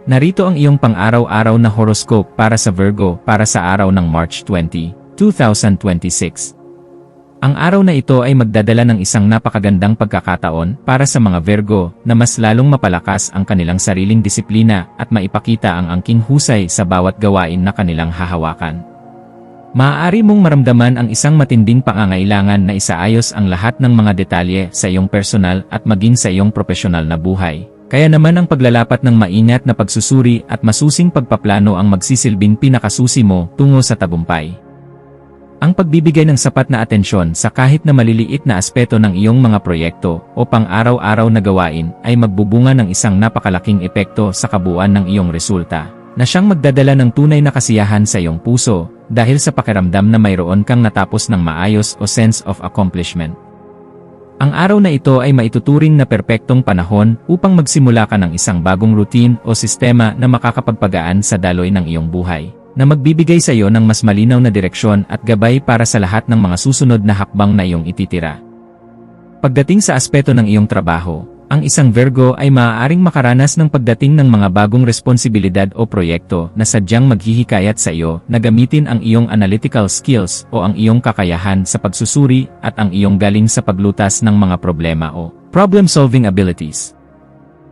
Narito ang iyong pang-araw-araw na horoscope para sa Virgo para sa araw ng March 20, 2026. Ang araw na ito ay magdadala ng isang napakagandang pagkakataon para sa mga Virgo na mas lalong mapalakas ang kanilang sariling disiplina at maipakita ang angking husay sa bawat gawain na kanilang hahawakan. Maaari mong maramdaman ang isang matinding pangangailangan na isaayos ang lahat ng mga detalye sa iyong personal at maging sa iyong profesional na buhay. Kaya naman ang paglalapat ng maingat na pagsusuri at masusing pagpaplano ang magsisilbing pinakasusi mo tungo sa tagumpay. Ang pagbibigay ng sapat na atensyon sa kahit na maliliit na aspeto ng iyong mga proyekto o pang-araw-araw na gawain ay magbubunga ng isang napakalaking epekto sa kabuuan ng iyong resulta, na siyang magdadala ng tunay na kasiyahan sa iyong puso dahil sa pakiramdam na mayroon kang natapos ng maayos o sense of accomplishment. Ang araw na ito ay maituturing na perpektong panahon upang magsimula ka ng isang bagong routine o sistema na makakapagpagaan sa daloy ng iyong buhay, na magbibigay sa iyo ng mas malinaw na direksyon at gabay para sa lahat ng mga susunod na hakbang na iyong ititira. Pagdating sa aspeto ng iyong trabaho, ang isang Virgo ay maaaring makaranas ng pagdating ng mga bagong responsibilidad o proyekto na sadyang maghihikayat sa iyo na gamitin ang iyong analytical skills o ang iyong kakayahan sa pagsusuri at ang iyong galing sa paglutas ng mga problema o problem-solving abilities.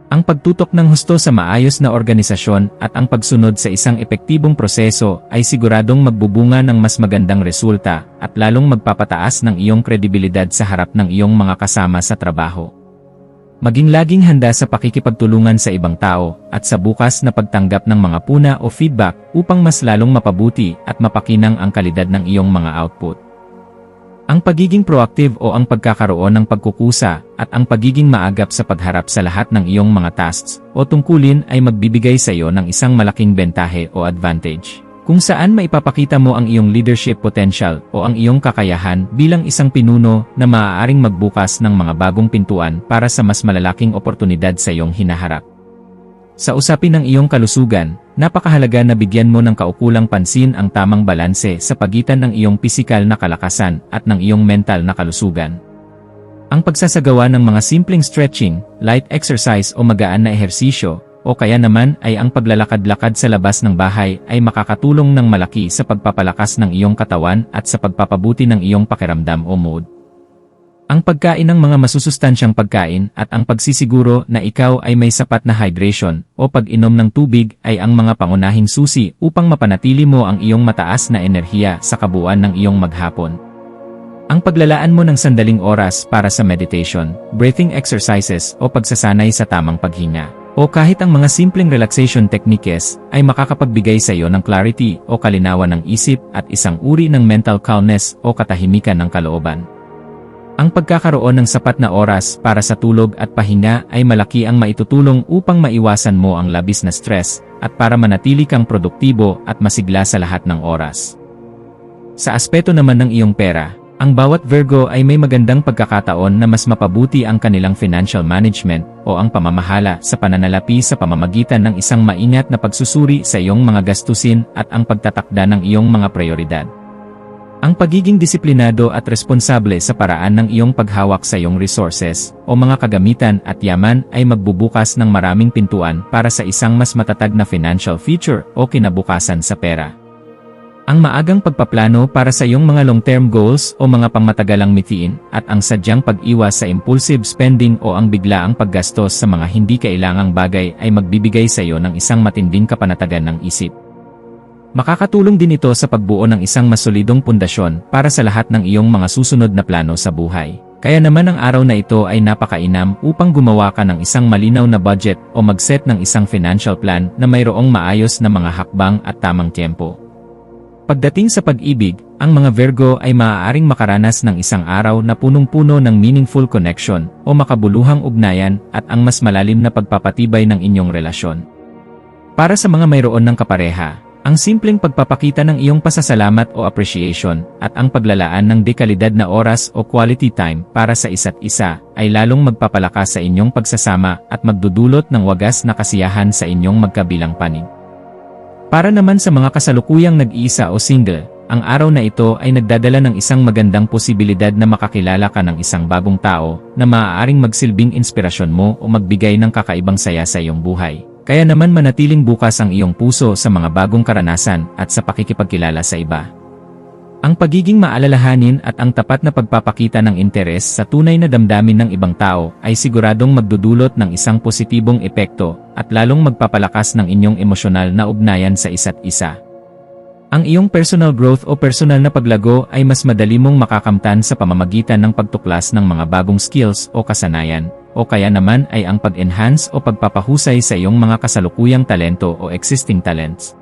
Ang pagtutok ng husto sa maayos na organisasyon at ang pagsunod sa isang epektibong proseso ay siguradong magbubunga ng mas magandang resulta at lalong magpapataas ng iyong kredibilidad sa harap ng iyong mga kasama sa trabaho. Maging laging handa sa pakikipagtulungan sa ibang tao at sa bukas na pagtanggap ng mga puna o feedback upang mas lalong mapabuti at mapakinang ang kalidad ng iyong mga output. Ang pagiging proactive o ang pagkakaroon ng pagkukusa at ang pagiging maagap sa pagharap sa lahat ng iyong mga tasks o tungkulin ay magbibigay sa iyo ng isang malaking bentahe o advantage, kung saan maipapakita mo ang iyong leadership potential o ang iyong kakayahan bilang isang pinuno na maaaring magbukas ng mga bagong pintuan para sa mas malalaking oportunidad sa iyong hinaharap. Sa usapin ng iyong kalusugan, napakahalaga na bigyan mo ng kaukulang pansin ang tamang balanse sa pagitan ng iyong pisikal na kalakasan at ng iyong mental na kalusugan. Ang pagsasagawa ng mga simpleng stretching, light exercise o magaan na ehersisyo, o kaya naman ay ang paglalakad-lakad sa labas ng bahay ay makakatulong ng malaki sa pagpapalakas ng iyong katawan at sa pagpapabuti ng iyong pakiramdam o mood. Ang pagkain ng mga masusustansyang pagkain at ang pagsisiguro na ikaw ay may sapat na hydration o pag-inom ng tubig ay ang mga pangunahing susi upang mapanatili mo ang iyong mataas na enerhiya sa kabuuan ng iyong maghapon. Ang paglalaan mo ng sandaling oras para sa meditation, breathing exercises o pagsasanay sa tamang paghinga, o kahit ang mga simpleng relaxation techniques ay makakapagbigay sa iyo ng clarity o kalinawan ng isip at isang uri ng mental calmness o katahimikan ng kalooban. Ang pagkakaroon ng sapat na oras para sa tulog at pahinga ay malaki ang maitutulong upang maiwasan mo ang labis na stress at para manatili kang produktibo at masigla sa lahat ng oras. Sa aspeto naman ng iyong pera, ang bawat Virgo ay may magandang pagkakataon na mas mapabuti ang kanilang financial management o ang pamamahala sa pananalapi sa pamamagitan ng isang maingat na pagsusuri sa iyong mga gastusin at ang pagtatakda ng iyong mga prioridad. Ang pagiging disiplinado at responsable sa paraan ng iyong paghawak sa iyong resources o mga kagamitan at yaman ay magbubukas ng maraming pintuan para sa isang mas matatag na financial future o kinabukasan sa pera. Ang maagang pagpaplano para sa iyong mga long-term goals o mga pangmatagalang mithiin at ang sadyang pag-iwas sa impulsive spending o ang biglaang paggastos sa mga hindi kailangang bagay ay magbibigay sa iyo ng isang matinding kapanatagan ng isip. Makakatulong din ito sa pagbuo ng isang masolidong pundasyon para sa lahat ng iyong mga susunod na plano sa buhay. Kaya naman ang araw na ito ay napakainam upang gumawa ka ng isang malinaw na budget o mag-set ng isang financial plan na mayroong maayos na mga hakbang at tamang tiempo. Pagdating sa pag-ibig, ang mga Virgo ay maaaring makaranas ng isang araw na punong-puno ng meaningful connection o makabuluhang ugnayan at ang mas malalim na pagpapatibay ng inyong relasyon. Para sa mga mayroon ng kapareha, ang simpleng pagpapakita ng iyong pasasalamat o appreciation at ang paglalaan ng dekalidad na oras o quality time para sa isa't isa ay lalong magpapalakas sa inyong pagsasama at magdudulot ng wagas na kasiyahan sa inyong magkabilang panig. Para naman sa mga kasalukuyang nag-iisa o single, ang araw na ito ay nagdadala ng isang magandang posibilidad na makakilala ka ng isang bagong tao na maaaring magsilbing inspirasyon mo o magbigay ng kakaibang saya sa iyong buhay. Kaya naman manatiling bukas ang iyong puso sa mga bagong karanasan at sa pakikipagkilala sa iba. Ang pagiging maalalahanin at ang tapat na pagpapakita ng interes sa tunay na damdamin ng ibang tao ay siguradong magdudulot ng isang positibong epekto at lalong magpapalakas ng inyong emosyonal na ugnayan sa isa't isa. Ang iyong personal growth o personal na paglago ay mas madali mong makakamtan sa pamamagitan ng pagtuklas ng mga bagong skills o kasanayan, o kaya naman ay ang pag-enhance o pagpapahusay sa iyong mga kasalukuyang talento o existing talents.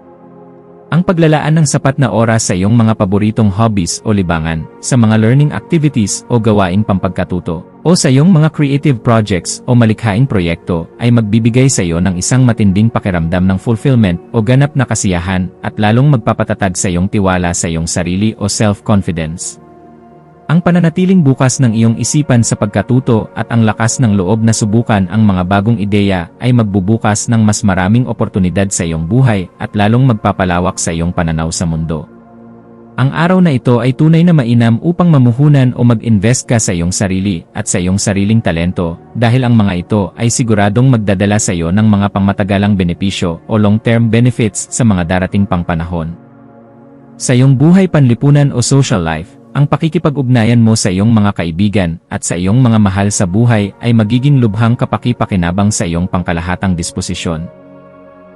Ang paglalaan ng sapat na oras sa iyong mga paboritong hobbies o libangan, sa mga learning activities o gawaing pampagkatuto, o sa iyong mga creative projects o malikhaing proyekto ay magbibigay sa iyo ng isang matinding pakiramdam ng fulfillment o ganap na kasiyahan at lalong magpapatatag sa iyong tiwala sa iyong sarili o self-confidence. Ang pananatiling bukas ng iyong isipan sa pagkatuto at ang lakas ng loob na subukan ang mga bagong ideya ay magbubukas ng mas maraming oportunidad sa iyong buhay at lalong magpapalawak sa iyong pananaw sa mundo. Ang araw na ito ay tunay na mainam upang mamuhunan o mag-invest ka sa iyong sarili at sa iyong sariling talento dahil ang mga ito ay siguradong magdadala sa iyo ng mga pangmatagalang benepisyo o long-term benefits sa mga darating pang panahon. Sa iyong buhay panlipunan o social life, ang pakikipag-ugnayan mo sa iyong mga kaibigan at sa iyong mga mahal sa buhay ay magiging lubhang kapaki-pakinabang sa iyong pangkalahatang disposisyon.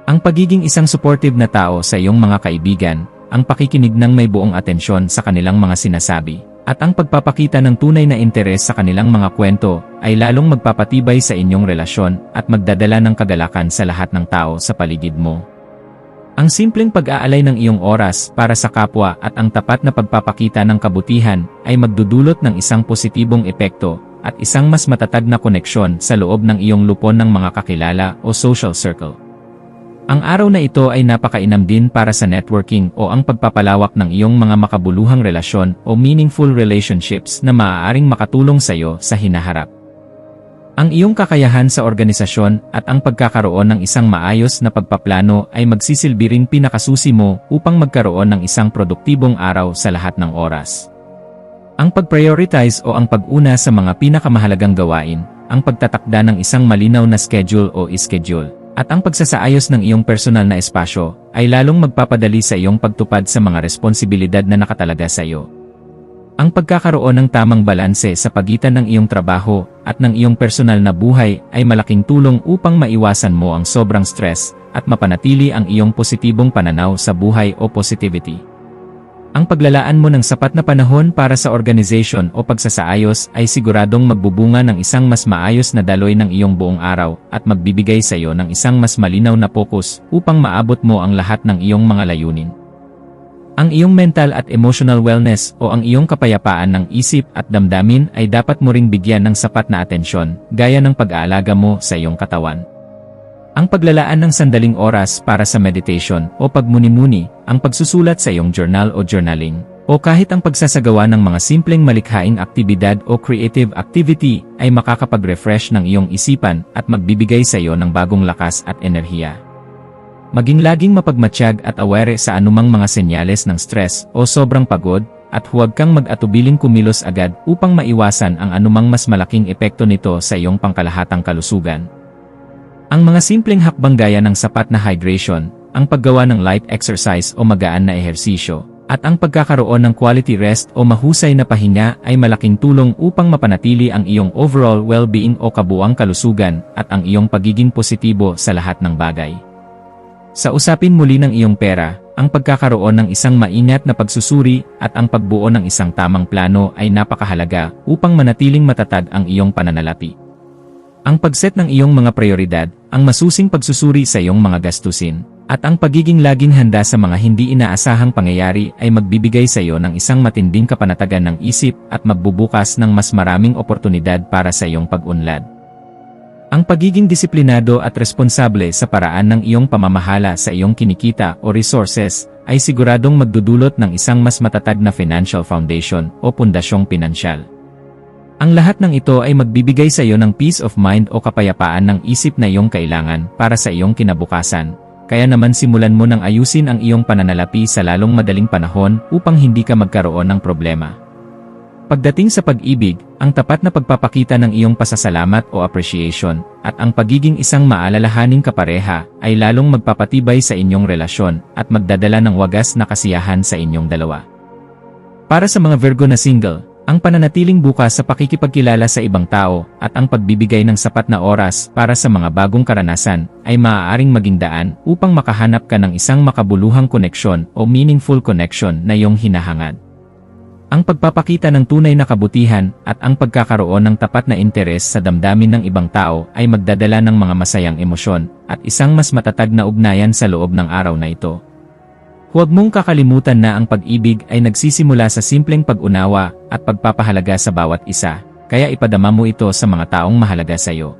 Ang pagiging isang supportive na tao sa iyong mga kaibigan, ang pakikinig ng may buong atensyon sa kanilang mga sinasabi, at ang pagpapakita ng tunay na interes sa kanilang mga kwento ay lalong magpapatibay sa inyong relasyon at magdadala ng kagalakan sa lahat ng tao sa paligid mo. Ang simpleng pag-aalay ng iyong oras para sa kapwa at ang tapat na pagpapakita ng kabutihan ay magdudulot ng isang positibong epekto at isang mas matatag na koneksyon sa loob ng iyong lupon ng mga kakilala o social circle. Ang araw na ito ay napakainam din para sa networking o ang pagpapalawak ng iyong mga makabuluhang relasyon o meaningful relationships na maaaring makatulong sa iyo sa hinaharap. Ang iyong kakayahan sa organisasyon at ang pagkakaroon ng isang maayos na pagpaplano ay magsisilbi ring pinakasusi mo upang magkaroon ng isang produktibong araw sa lahat ng oras. Ang pag-prioritize o ang pag-una sa mga pinakamahalagang gawain, ang pagtatakda ng isang malinaw na schedule o schedule, at ang pagsasaayos ng iyong personal na espasyo ay lalong magpapadali sa iyong pagtupad sa mga responsibilidad na nakatalaga sa iyo. Ang pagkakaroon ng tamang balanse sa pagitan ng iyong trabaho at ng iyong personal na buhay ay malaking tulong upang maiwasan mo ang sobrang stress at mapanatili ang iyong positibong pananaw sa buhay o positivity. Ang paglalaan mo ng sapat na panahon para sa organization o pagsasaayos ay siguradong magbubunga ng isang mas maayos na daloy ng iyong buong araw at magbibigay sa iyo ng isang mas malinaw na focus upang maabot mo ang lahat ng iyong mga layunin. Ang iyong mental at emotional wellness o ang iyong kapayapaan ng isip at damdamin ay dapat mo ring bigyan ng sapat na atensyon, gaya ng pag-aalaga mo sa iyong katawan. Ang paglalaan ng sandaling oras para sa meditation o pagmuni-muni, ang pagsusulat sa iyong journal o journaling, o kahit ang pagsasagawa ng mga simpleng malikhaing aktibidad o creative activity ay makakapag-refresh ng iyong isipan at magbibigay sa iyo ng bagong lakas at enerhiya. Maging laging mapagmatsyag at aware sa anumang mga senyales ng stress o sobrang pagod, at huwag kang mag-atubiling kumilos agad upang maiwasan ang anumang mas malaking epekto nito sa iyong pangkalahatang kalusugan. Ang mga simpleng hakbang gaya ng sapat na hydration, ang paggawa ng light exercise o magaan na ehersisyo, at ang pagkakaroon ng quality rest o mahusay na pahinga ay malaking tulong upang mapanatili ang iyong overall well-being o kabuuang kalusugan at ang iyong pagiging positibo sa lahat ng bagay. Sa usapin muli ng iyong pera, ang pagkakaroon ng isang maingat na pagsusuri at ang pagbuo ng isang tamang plano ay napakahalaga upang manatiling matatag ang iyong pananalapi. Ang pagset ng iyong mga prioridad, ang masusing pagsusuri sa iyong mga gastusin, at ang pagiging laging handa sa mga hindi inaasahang pangyayari ay magbibigay sa iyo ng isang matinding kapanatagan ng isip at magbubukas ng mas maraming oportunidad para sa iyong pag-unlad. Ang pagiging disiplinado at responsable sa paraan ng iyong pamamahala sa iyong kinikita o resources ay siguradong magdudulot ng isang mas matatag na financial foundation o pundasyong pinansyal. Ang lahat ng ito ay magbibigay sa iyo ng peace of mind o kapayapaan ng isip na iyong kailangan para sa iyong kinabukasan, kaya naman simulan mo nang ayusin ang iyong pananalapi sa lalong madaling panahon upang hindi ka magkaroon ng problema. Pagdating sa pag-ibig, ang tapat na pagpapakita ng iyong pasasalamat o appreciation, at ang pagiging isang maalalahaning kapareha, ay lalong magpapatibay sa inyong relasyon, at magdadala ng wagas na kasiyahan sa inyong dalawa. Para sa mga Virgo na single, ang pananatiling bukas sa pakikipagkilala sa ibang tao, at ang pagbibigay ng sapat na oras para sa mga bagong karanasan, ay maaaring maging daan upang makahanap ka ng isang makabuluhang koneksyon o meaningful connection na iyong hinahangad. Ang pagpapakita ng tunay na kabutihan at ang pagkakaroon ng tapat na interes sa damdamin ng ibang tao ay magdadala ng mga masayang emosyon at isang mas matatag na ugnayan sa loob ng araw na ito. Huwag mong kakalimutan na ang pag-ibig ay nagsisimula sa simpleng pag-unawa at pagpapahalaga sa bawat isa, kaya ipadama mo ito sa mga taong mahalaga sa iyo.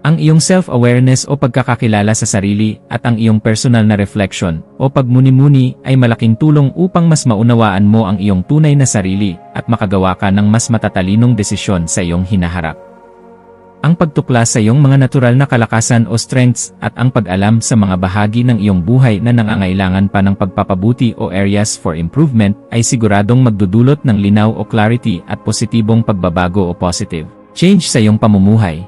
Ang iyong self-awareness o pagkakakilala sa sarili at ang iyong personal na reflection o pagmuni-muni ay malaking tulong upang mas maunawaan mo ang iyong tunay na sarili at makagawa ka ng mas matatalinong desisyon sa iyong hinaharap. Ang pagtuklas sa iyong mga natural na kalakasan o strengths at ang pag-alam sa mga bahagi ng iyong buhay na nangangailangan pa ng pagpapabuti o areas for improvement ay siguradong magdudulot ng linaw o clarity at positibong pagbabago o positive change sa iyong pamumuhay.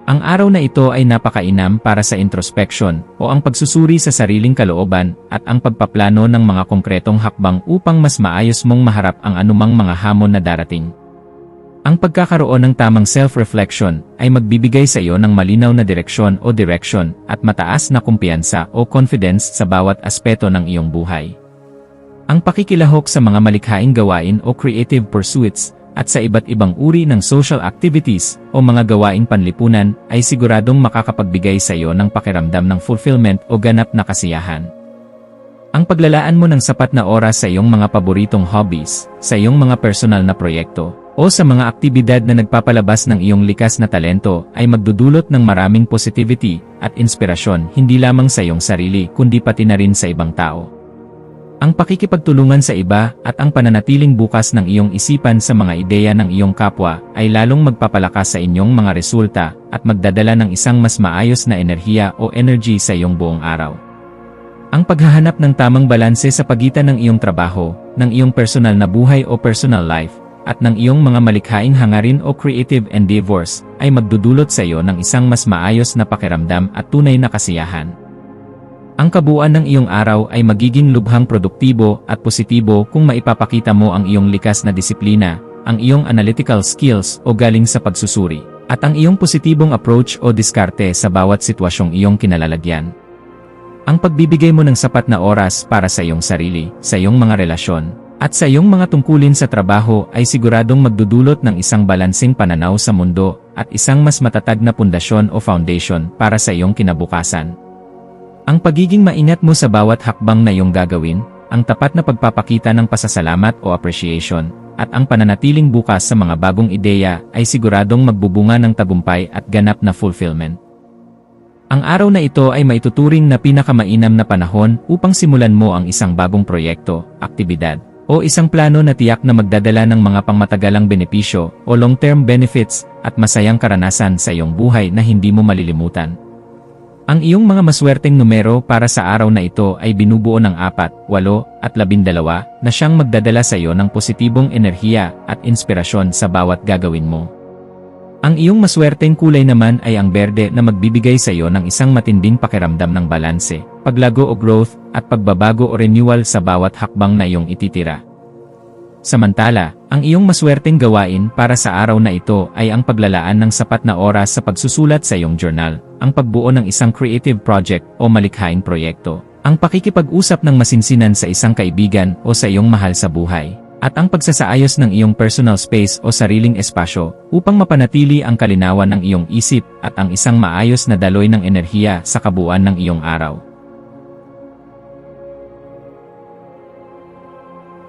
Ang araw na ito ay napakainam para sa introspection o ang pagsusuri sa sariling kalooban at ang pagpaplano ng mga konkretong hakbang upang mas maayos mong maharap ang anumang mga hamon na darating. Ang pagkakaroon ng tamang self-reflection ay magbibigay sa iyo ng malinaw na direksyon o direction at mataas na kumpiyansa o confidence sa bawat aspeto ng iyong buhay. Ang pakikilahok sa mga malikhaing gawain o creative pursuits at sa iba't ibang uri ng social activities o mga gawaing panlipunan ay siguradong makakapagbigay sa iyo ng pakiramdam ng fulfillment o ganap na kasiyahan. Ang paglalaan mo ng sapat na oras sa iyong mga paboritong hobbies, sa iyong mga personal na proyekto, o sa mga aktibidad na nagpapalabas ng iyong likas na talento ay magdudulot ng maraming positivity at inspirasyon hindi lamang sa iyong sarili kundi pati na rin sa ibang tao. Ang pakikipagtulungan sa iba at ang pananatiling bukas ng iyong isipan sa mga ideya ng iyong kapwa ay lalong magpapalakas sa inyong mga resulta at magdadala ng isang mas maayos na enerhiya o energy sa iyong buong araw. Ang paghahanap ng tamang balanse sa pagitan ng iyong trabaho, ng iyong personal na buhay o personal life, at ng iyong mga malikhaing hangarin o creative endeavors ay magdudulot sa iyo ng isang mas maayos na pakiramdam at tunay na kasiyahan. Ang kabuuan ng iyong araw ay magiging lubhang produktibo at positibo kung maipapakita mo ang iyong likas na disiplina, ang iyong analytical skills o galing sa pagsusuri, at ang iyong positibong approach o diskarte sa bawat sitwasyong iyong kinalalagyan. Ang pagbibigay mo ng sapat na oras para sa iyong sarili, sa iyong mga relasyon, at sa iyong mga tungkulin sa trabaho ay siguradong magdudulot ng isang balansing pananaw sa mundo at isang mas matatag na pundasyon o foundation para sa iyong kinabukasan. Ang pagiging maingat mo sa bawat hakbang na iyong gagawin, ang tapat na pagpapakita ng pasasalamat o appreciation, at ang pananatiling bukas sa mga bagong ideya ay siguradong magbubunga ng tagumpay at ganap na fulfillment. Ang araw na ito ay maituturing na pinakamainam na panahon upang simulan mo ang isang bagong proyekto, aktibidad, o isang plano na tiyak na magdadala ng mga pangmatagalang benepisyo o long-term benefits at masayang karanasan sa iyong buhay na hindi mo malilimutan. Ang iyong mga maswerteng numero para sa araw na ito ay binubuo ng 4, 8, at 12 na siyang magdadala sa iyo ng positibong enerhiya at inspirasyon sa bawat gagawin mo. Ang iyong maswerteng kulay naman ay ang berde na magbibigay sa iyo ng isang matinding pakiramdam ng balanse, paglago o growth, at pagbabago o renewal sa bawat hakbang na iyong ititira. Samantala, ang iyong maswerteng gawain para sa araw na ito ay ang paglalaan ng sapat na oras sa pagsusulat sa iyong journal, ang pagbuo ng isang creative project o malikhaing proyekto, ang pakikipag-usap ng masinsinan sa isang kaibigan o sa iyong mahal sa buhay, at ang pagsasaayos ng iyong personal space o sariling espasyo upang mapanatili ang kalinawan ng iyong isip at ang isang maayos na daloy ng enerhiya sa kabuuan ng iyong araw.